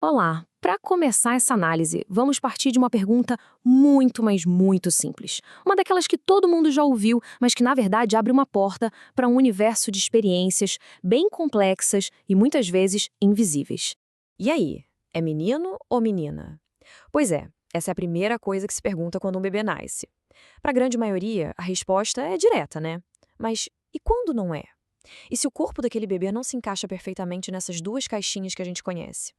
Olá! Para começar essa análise, vamos partir de uma pergunta muito, mas muito simples. Uma daquelas que todo mundo já ouviu, mas que na verdade abre uma porta para um universo de experiências bem complexas e muitas vezes invisíveis. E aí, é menino ou menina? Pois é, essa é a primeira coisa que se pergunta quando um bebê nasce. Para a grande maioria, a resposta é direta, né? Mas e quando não é? E se o corpo daquele bebê não se encaixa perfeitamente nessas duas caixinhas que a gente conhece?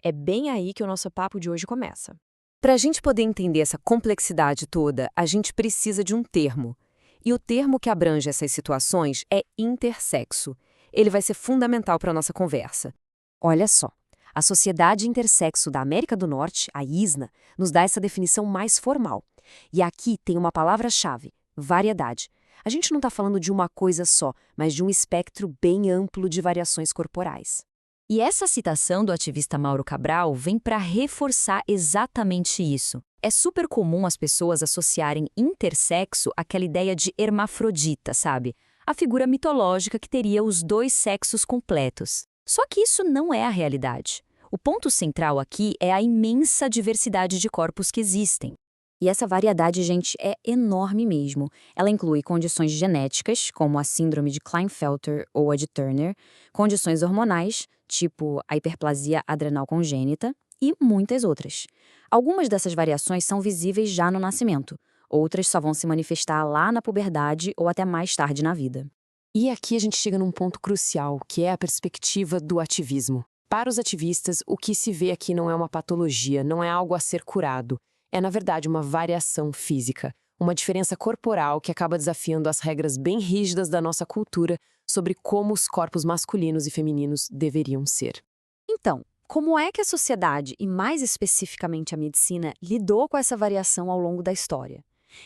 É bem aí que o nosso papo de hoje começa. Para a gente poder entender essa complexidade toda, a gente precisa de um termo. E o termo que abrange essas situações é intersexo. Ele vai ser fundamental para a nossa conversa. Olha só, a Sociedade Intersexo da América do Norte, a ISNA, nos dá essa definição mais formal. E aqui tem uma palavra-chave: variedade. A gente não está falando de uma coisa só, mas de um espectro bem amplo de variações corporais. E essa citação do ativista Mauro Cabral vem para reforçar exatamente isso. É super comum as pessoas associarem intersexo àquela ideia de hermafrodita, sabe? A figura mitológica que teria os dois sexos completos. Só que isso não é a realidade. O ponto central aqui é a imensa diversidade de corpos que existem. E essa variedade, gente, é enorme mesmo. Ela inclui condições genéticas, como a síndrome de Klinefelter ou a de Turner, condições hormonais, tipo a hiperplasia adrenal congênita, e muitas outras. Algumas dessas variações são visíveis já no nascimento, outras só vão se manifestar lá na puberdade ou até mais tarde na vida. E aqui a gente chega num ponto crucial, que é a perspectiva do ativismo. Para os ativistas, o que se vê aqui não é uma patologia, não é algo a ser curado. É, na verdade, uma variação física, uma diferença corporal que acaba desafiando as regras bem rígidas da nossa cultura sobre como os corpos masculinos e femininos deveriam ser. Então, como é que a sociedade, e mais especificamente a medicina, lidou com essa variação ao longo da história?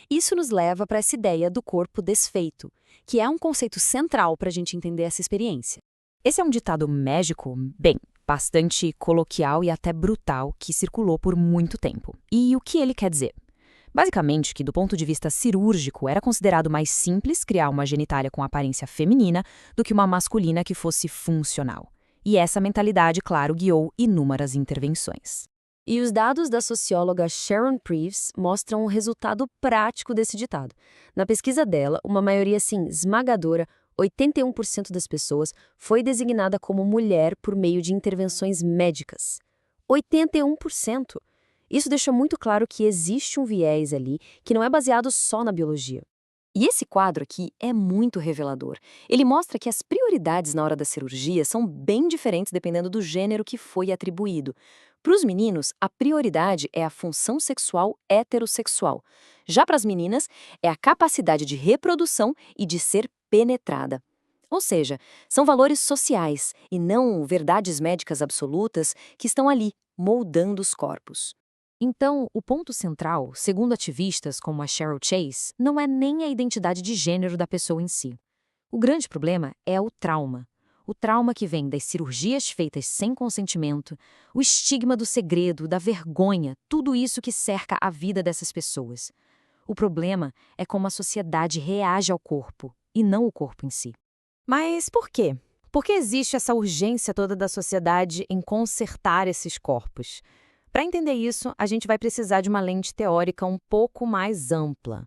Isso nos leva para essa ideia do corpo desfeito, que é um conceito central para a gente entender essa experiência. Esse é um ditado mágico, bem, bastante coloquial e até brutal, que circulou por muito tempo. E o que ele quer dizer? Basicamente, que do ponto de vista cirúrgico, era considerado mais simples criar uma genitália com aparência feminina do que uma masculina que fosse funcional. E essa mentalidade, claro, guiou inúmeras intervenções. E os dados da socióloga Sharon Preeves mostram o resultado prático desse ditado. Na pesquisa dela, uma maioria, esmagadora, 81% das pessoas, foi designada como mulher por meio de intervenções médicas. 81%! Isso deixa muito claro que existe um viés ali que não é baseado só na biologia. E esse quadro aqui é muito revelador. Ele mostra que as prioridades na hora da cirurgia são bem diferentes dependendo do gênero que foi atribuído. Para os meninos, a prioridade é a função sexual heterossexual. Já para as meninas, é a capacidade de reprodução e de ser penetrada. Ou seja, são valores sociais e não verdades médicas absolutas que estão ali, moldando os corpos. Então, o ponto central, segundo ativistas como a Cheryl Chase, não é nem a identidade de gênero da pessoa em si. O grande problema é o trauma. O trauma que vem das cirurgias feitas sem consentimento, o estigma do segredo, da vergonha, tudo isso que cerca a vida dessas pessoas. O problema é como a sociedade reage ao corpo, e não o corpo em si. Mas por quê? Por que existe essa urgência toda da sociedade em consertar esses corpos? Para entender isso, a gente vai precisar de uma lente teórica um pouco mais ampla.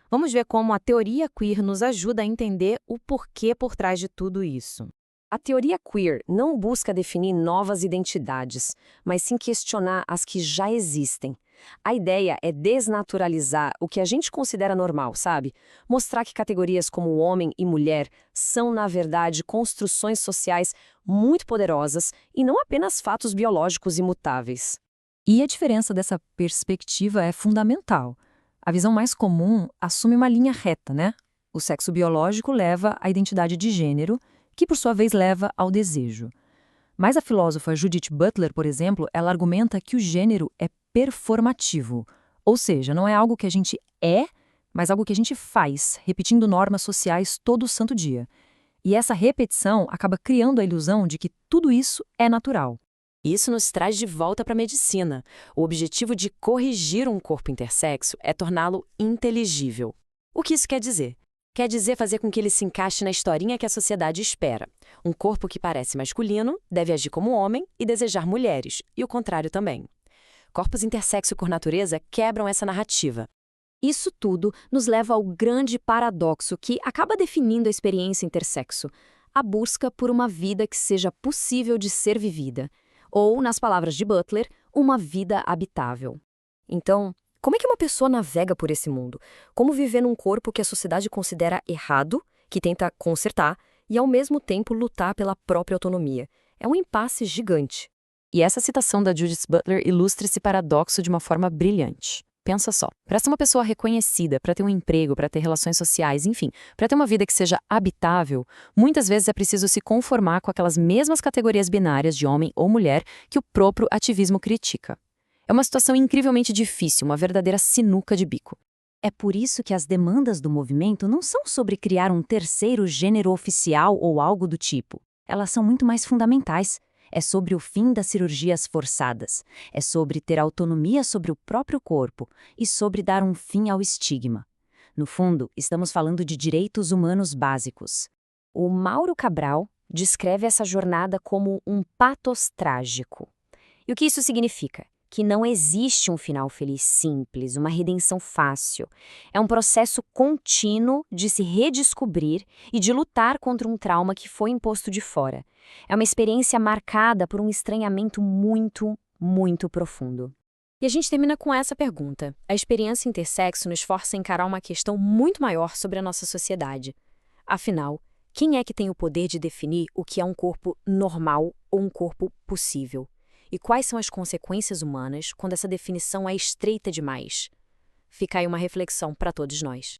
Vamos ver como a teoria queer nos ajuda a entender o porquê por trás de tudo isso. A teoria queer não busca definir novas identidades, mas sim questionar as que já existem. A ideia é desnaturalizar o que a gente considera normal, sabe? Mostrar que categorias como homem e mulher são, na verdade, construções sociais muito poderosas e não apenas fatos biológicos imutáveis. E a diferença dessa perspectiva é fundamental. A visão mais comum assume uma linha reta, né? O sexo biológico leva à identidade de gênero, que por sua vez leva ao desejo. Mas a filósofa Judith Butler, por exemplo, ela argumenta que o gênero é performativo, ou seja, não é algo que a gente é, mas algo que a gente faz, repetindo normas sociais todo santo dia. E essa repetição acaba criando a ilusão de que tudo isso é natural. Isso nos traz de volta para a medicina. O objetivo de corrigir um corpo intersexo é torná-lo inteligível. O que isso quer dizer? Quer dizer fazer com que ele se encaixe na historinha que a sociedade espera. Um corpo que parece masculino deve agir como homem e desejar mulheres, e o contrário também. Corpos intersexo por natureza quebram essa narrativa. Isso tudo nos leva ao grande paradoxo que acaba definindo a experiência intersexo, a busca por uma vida que seja possível de ser vivida, ou, nas palavras de Butler, uma vida habitável. Então, como é que uma pessoa navega por esse mundo? Como viver num corpo que a sociedade considera errado, que tenta consertar, e ao mesmo tempo lutar pela própria autonomia? É um impasse gigante. E essa citação da Judith Butler ilustra esse paradoxo de uma forma brilhante. Pensa só, para ser uma pessoa reconhecida, para ter um emprego, para ter relações sociais, enfim, para ter uma vida que seja habitável, muitas vezes é preciso se conformar com aquelas mesmas categorias binárias de homem ou mulher que o próprio ativismo critica. É uma situação incrivelmente difícil, uma verdadeira sinuca de bico. É por isso que as demandas do movimento não são sobre criar um terceiro gênero oficial ou algo do tipo. Elas são muito mais fundamentais. É sobre o fim das cirurgias forçadas. É sobre ter autonomia sobre o próprio corpo e sobre dar um fim ao estigma. No fundo, estamos falando de direitos humanos básicos. O Mauro Cabral descreve essa jornada como um pathos trágico. E o que isso significa? Que não existe um final feliz simples, uma redenção fácil. É um processo contínuo de se redescobrir e de lutar contra um trauma que foi imposto de fora. É uma experiência marcada por um estranhamento muito, muito profundo. E a gente termina com essa pergunta. A experiência intersexo nos força a encarar uma questão muito maior sobre a nossa sociedade. Afinal, quem é que tem o poder de definir o que é um corpo normal ou um corpo possível? E quais são as consequências humanas quando essa definição é estreita demais? Fica aí uma reflexão para todos nós.